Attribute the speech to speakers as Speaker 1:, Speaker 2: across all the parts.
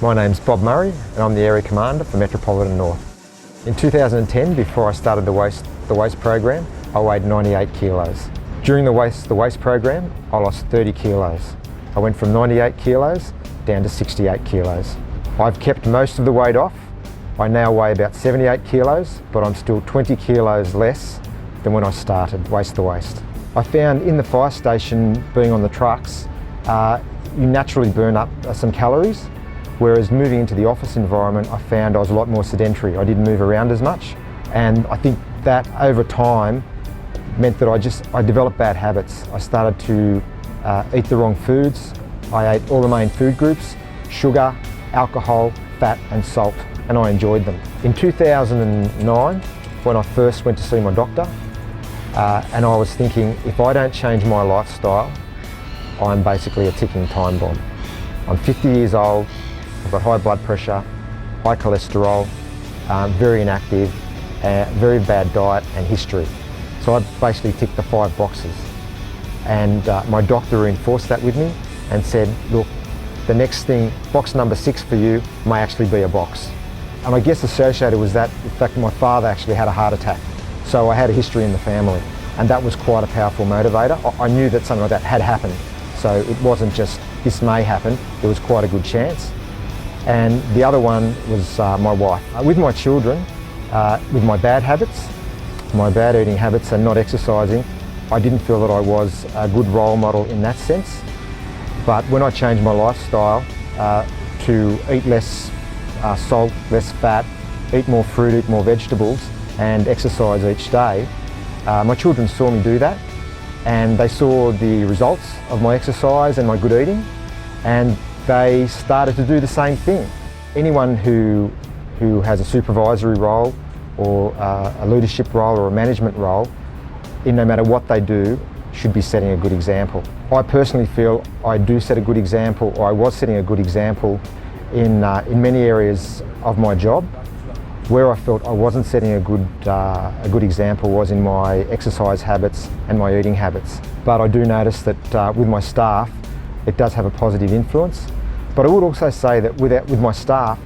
Speaker 1: My name's Bob Murray and I'm the Area Commander for Metropolitan North. In 2010, before I started the waste program, I weighed 98 kilos. During the waste program, I lost 30 kilos. I went from 98 kilos down to 68 kilos. I've kept most of the weight off. I now weigh about 78 kilos, but I'm still 20 kilos less than when I started Waste the Waste. I found in the fire station, being on the trucks, you naturally burn up some calories. Whereas moving into the office environment, I found I was a lot more sedentary. I didn't move around as much. And I think that over time meant that I developed bad habits. I started to eat the wrong foods. I ate all the main food groups: sugar, alcohol, fat and salt, and I enjoyed them. In 2009, when I first went to see my doctor, and I was thinking, if I don't change my lifestyle, I'm basically a ticking time bomb. I'm 50 years old, I've got high blood pressure, high cholesterol, very inactive, very bad diet and history. So I basically ticked the 5 boxes. And my doctor reinforced that with me and said, look, the next thing, box number 6 for you may actually be a box. And I guess associated with that, in fact, my father actually had a heart attack. So I had a history in the family, and that was quite a powerful motivator. I knew that something like that had happened. So it wasn't just, this may happen, there was quite a good chance. And the other one was my wife. With my children, with my bad habits, my bad eating habits and not exercising, I didn't feel that I was a good role model in that sense. But when I changed my lifestyle to eat less salt, less fat, eat more fruit, eat more vegetables and exercise each day, my children saw me do that, and they saw the results of my exercise and my good eating, and they started to do the same thing. Anyone who has a supervisory role or a leadership role or a management role, no matter what they do, should be setting a good example. I personally feel I do set a good example, or I was setting a good example in many areas of my job. Where I felt I wasn't setting a good example was in my exercise habits and my eating habits. But I do notice that with my staff, it does have a positive influence. But I would also say that with my staff,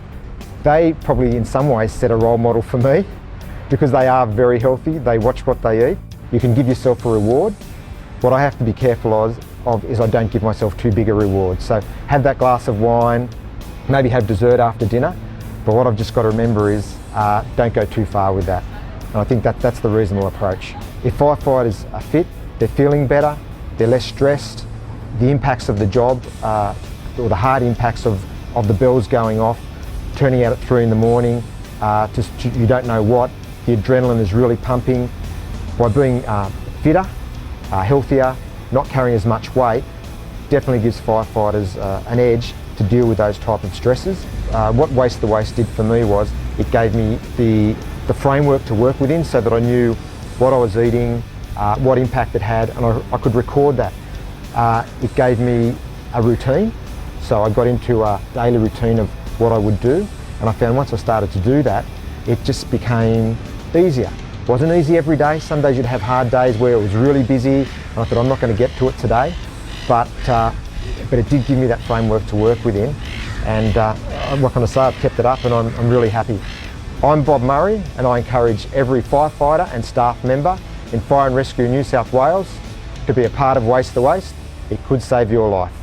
Speaker 1: they probably in some ways set a role model for me, because they are very healthy, they watch what they eat. You can give yourself a reward. What I have to be careful of is I don't give myself too big a reward. So have that glass of wine, maybe have dessert after dinner, but what I've just got to remember is don't go too far with that. And I think that's the reasonable approach. If firefighters are fit, they're feeling better, they're less stressed, the impacts of the job, or the hard impacts of the bells going off, turning out at 3 in the morning, you don't know what, the adrenaline is really pumping. By being fitter, healthier, not carrying as much weight, definitely gives firefighters an edge to deal with those type of stresses. What Waste the Waste did for me was it gave me the framework to work within, so that I knew what I was eating, what impact it had, and I could record that. It gave me a routine, so I got into a daily routine of what I would do, and I found once I started to do that, it just became easier. It wasn't easy every day. Some days you'd have hard days where it was really busy, and I thought, I'm not going to get to it today, but it did give me that framework to work within, and what can I say, I've kept it up and I'm really happy. I'm Bob Murray, and I encourage every firefighter and staff member in Fire and Rescue New South Wales to be a part of Waste the Waste. It could save your life.